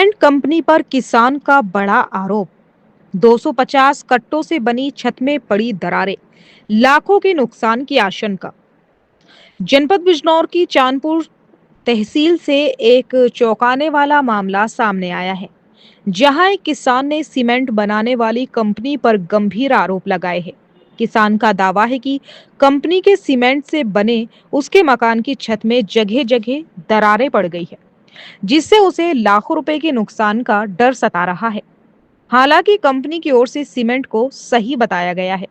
Cement company पर किसान का बड़ा आरोप। 250 कट्टों से बनी छत में पड़ी दरारें, लाखों के नुकसान की आशंका। जनपद बिजनौर की चांदपुर तहसील से एक चौंकाने वाला मामला सामने आया है, जहां एक किसान ने सीमेंट बनाने वाली कंपनी पर गंभीर आरोप लगाए हैं। किसान का दावा है कि कंपनी के सीमेंट से बने उसके मकान की छत में जगह जगह दरारें पड़ गई है, जिससे उसे लाखों रुपए के नुकसान का डर सता रहा है। हालांकि कंपनी की ओर से सीमेंट को सही बताया गया है।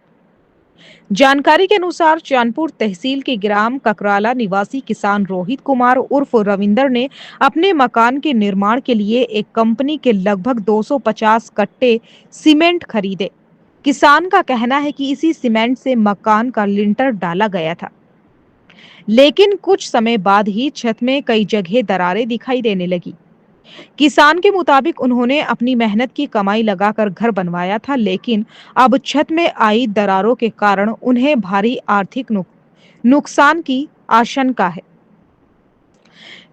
जानकारी के अनुसार चांदपुर तहसील के ग्राम ककराला निवासी किसान रोहित कुमार उर्फ रविंदर ने अपने मकान के निर्माण के लिए एक कंपनी के लगभग 250 कट्टे सीमेंट खरीदे। किसान का कहना है कि इसी सीमेंट से मकान का लिंटर डाला गया था, लेकिन कुछ समय बाद ही छत में कई जगह दरारें दिखाई देने लगी। किसान के मुताबिक उन्होंने अपनी मेहनत की कमाई लगाकर घर बनवाया था, लेकिन अब छत में आई दरारों के कारण उन्हें भारी आर्थिक नुकसान की आशंका है।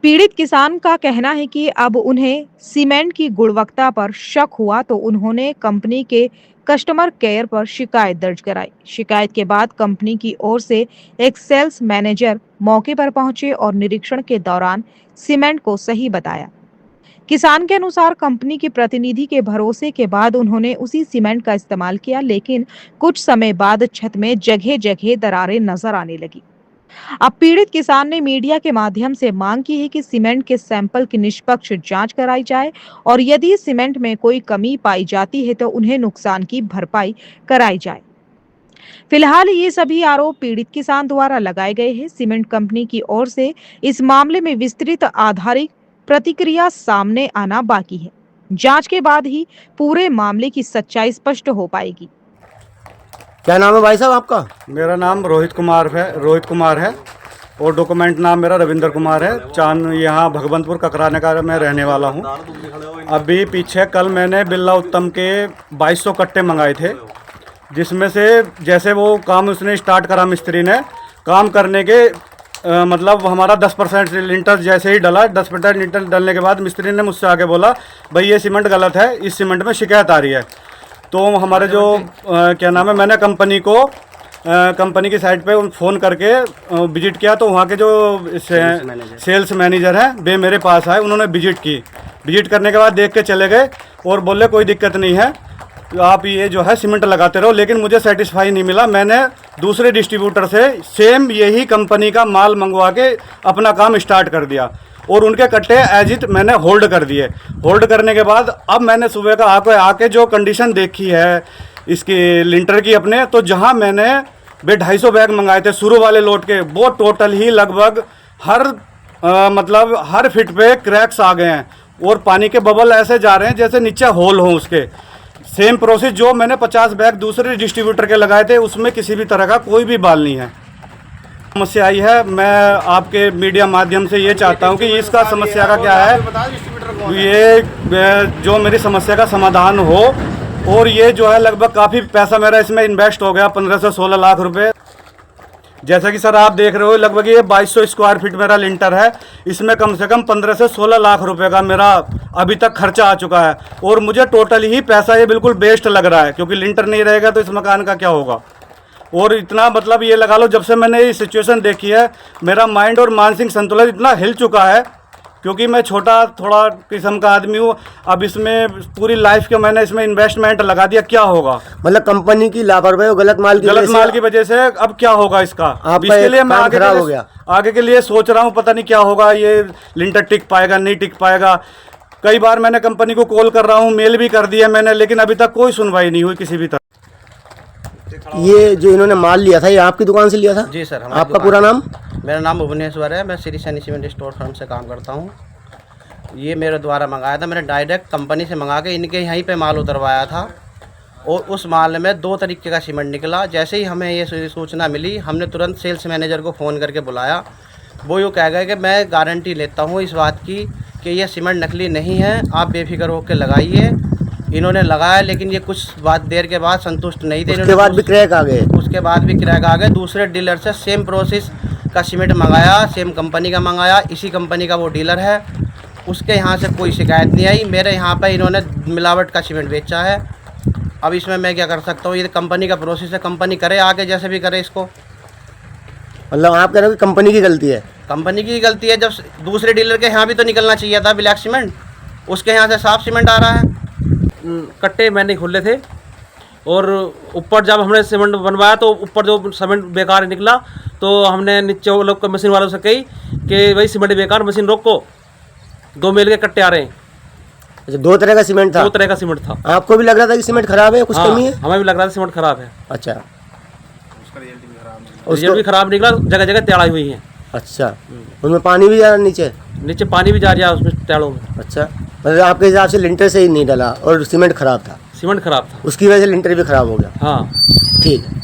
पीड़ित किसान का कहना है कि अब उन्हें सीमेंट की गुणवत्ता पर शक हुआ तो उन्होंने कंपनी के कस्टमर केयर पर शिकायत दर्ज कराई। शिकायत के बाद कंपनी की ओर से एक सेल्स मैनेजर मौके पर पहुंचे और निरीक्षण के दौरान सीमेंट को सही बताया। किसान के अनुसार कंपनी के प्रतिनिधि के भरोसे के बाद उन्होंने उसी सीमेंट का इस्तेमाल किया, लेकिन कुछ समय बाद छत में जगह जगह दरारें नजर आने लगी। अब पीड़ित किसान ने मीडिया के माध्यम से मांग की है कि सीमेंट के सैंपल की निष्पक्ष जांच कराई जाए और यदि सीमेंट में कोई कमी पाई जाती है तो उन्हें नुकसान की भरपाई कराई जाए। फिलहाल ये सभी आरोप पीड़ित किसान द्वारा लगाए गए हैं। सीमेंट कंपनी की ओर से इस मामले में विस्तृत आधारित प्रतिक्रिया सामने आना बाकी है। जांच के बाद ही पूरे मामले की सच्चाई स्पष्ट हो पाएगी। क्या नाम है भाई साहब आपका? मेरा नाम रोहित कुमार है और डॉक्यूमेंट नाम मेरा रविंदर कुमार है। चांद यहाँ भगवंतपुर ककराने का मैं रहने वाला हूँ। अभी पीछे कल मैंने बिरला उत्तम के 2200 कट्टे मंगाए थे, जिसमें से जैसे वो काम उसने स्टार्ट करा, मिस्त्री ने काम करने के मतलब हमारा 10% लिंटर जैसे ही डला, 10% लिंटर डलने के बाद मिस्त्री ने मुझसे आगे बोला, भाई ये सीमेंट गलत है, इस सीमेंट में शिकायत आ रही है। तो हमारे जो क्या नाम है, मैंने कंपनी की साइट पे फ़ोन करके विजिट किया, तो वहाँ के जो सेल्स मैनेजर हैं वे मेरे पास आए। उन्होंने विजिट करने के बाद देख के चले गए और बोले कोई दिक्कत नहीं है, आप ये जो है सीमेंट लगाते रहो। लेकिन मुझे सेटिस्फाई नहीं मिला। मैंने दूसरे डिस्ट्रीब्यूटर से सेम यही कंपनी का माल मंगवा के अपना काम स्टार्ट कर दिया और उनके कट्टे एज इट मैंने होल्ड कर दिए। होल्ड करने के बाद अब मैंने सुबह का आके जो कंडीशन देखी है इसकी लिंटर की अपने, तो जहां मैंने 250 बैग मंगाए थे शुरू वाले लोट के, वो टोटल ही लगभग मतलब हर फिट पे क्रैक्स आ गए हैं और पानी के बबल ऐसे जा रहे हैं जैसे नीचे होल हो उसके। सेम प्रोसेस जो मैंने 50 बैग दूसरे डिस्ट्रीब्यूटर के लगाए थे, उसमें किसी भी तरह का कोई भी बाल नहीं है। समस्या आई है, मैं आपके मीडिया माध्यम से ये चाहता हूँ कि इसका समस्या का क्या है, ये जो मेरी समस्या का समाधान हो। और ये जो है लगभग काफ़ी पैसा मेरा इसमें इन्वेस्ट हो गया, 15 से 16 लाख रुपए। जैसा कि सर आप देख रहे हो, लगभग ये 2200 स्क्वायर फीट मेरा लिंटर है। इसमें कम से कम 15 से 16 लाख रुपए का मेरा अभी तक खर्चा आ चुका है और मुझे टोटल ही पैसा ये बिल्कुल वेस्ट लग रहा है, क्योंकि लिंटर नहीं रहेगा तो इस मकान का क्या होगा। और इतना मतलब ये लगा लो, जब से मैंने ये सिचुएशन देखी है, मेरा माइंड और मानसिक संतुलन इतना हिल चुका है, क्योंकि मैं छोटा थोड़ा किस्म का आदमी हूँ। अब इसमें पूरी लाइफ के मैंने इसमें इन्वेस्टमेंट लगा दिया, क्या होगा। मतलब कंपनी की लापरवाही और गलत माल की वजह से अब क्या होगा इसका। इसके लिए मैं आगे के लिए सोच रहा हूँ, पता नहीं क्या होगा, ये लिंटर टिक पाएगा नहीं टिक पाएगा। कई बार मैंने कंपनी को कॉल कर रहा हूँ, मेल भी कर दिया मैंने, लेकिन अभी तक कोई सुनवाई नहीं हुई किसी भी तरह। ये जो इन्होंने माल लिया था, ये आपकी दुकान से लिया था? जी सर। आपका पूरा नाम? मेरा नाम भुवनेश्वर है, मैं Shri Saini cement store firm से काम करता हूँ। ये मेरे द्वारा मंगाया था, मैंने डायरेक्ट कंपनी से मंगा के इनके यहीं पे माल उतरवाया था और उस माल में 2 तरीके का सीमेंट निकला। जैसे ही हमें ये सूचना मिली, हमने तुरंत सेल्स मैनेजर को फ़ोन करके बुलाया। वो यूँ कह गए कि मैं गारंटी लेता हूँ इस बात की कि ये सीमेंट नकली नहीं है, आप बेफिक्र होकर लगाइए। इन्होंने लगाया, लेकिन ये कुछ देर के बाद संतुष्ट नहीं थे। उसके बाद भी क्रैक आ गए। दूसरे डीलर से सेम प्रोसेस का सीमेंट मंगाया, सेम कंपनी का मंगाया, इसी कंपनी का वो डीलर है। उसके यहाँ से कोई शिकायत नहीं आई। मेरे यहाँ पे इन्होंने मिलावट का सीमेंट बेचा है। अब इसमें मैं क्या कर सकता हूँ? ये कंपनी का प्रोसेस है, कंपनी करे आगे जैसे भी करे इसको। मतलब आप कह रहे हो कि कंपनी की गलती है? कंपनी की गलती है। जब दूसरे डीलर के यहाँ भी तो निकलना चाहिए था ब्लैक सीमेंट, उसके यहाँ से साफ सीमेंट आ रहा है। कट्टे मैंने खोले थे और ऊपर जब हमने सीमेंट बनवाया तो ऊपर जो सीमेंट बेकार निकला, तो हमने नीचे वो लोग मशीन वालों से कही कि भाई सीमेंट बेकार, मशीन रोको, 2 मेल के कट्टे आ रहे हैं। अच्छा, 2 तरह का सीमेंट था? 2 तरह का सीमेंट था। आपको भी लग रहा था कि सीमेंट खराब है, कुछ हाँ, कमी है? हमें भी लग रहा था सीमेंट खराब है। अच्छा, रिजल्ट भी खराब निकला, जगह जगह टेढ़ाई हुई है। अच्छा, उनमें पानी भी जा रहा नीचे? नीचे पानी भी जा रहा है उसमें टेढ़ों में। अच्छा, मतलब आपके हिसाब से लिंटर से ही नहीं डला और सीमेंट खराब था? सीमेंट खराब था, उसकी वजह से लिंटर भी खराब हो गया। हाँ। ठीक है।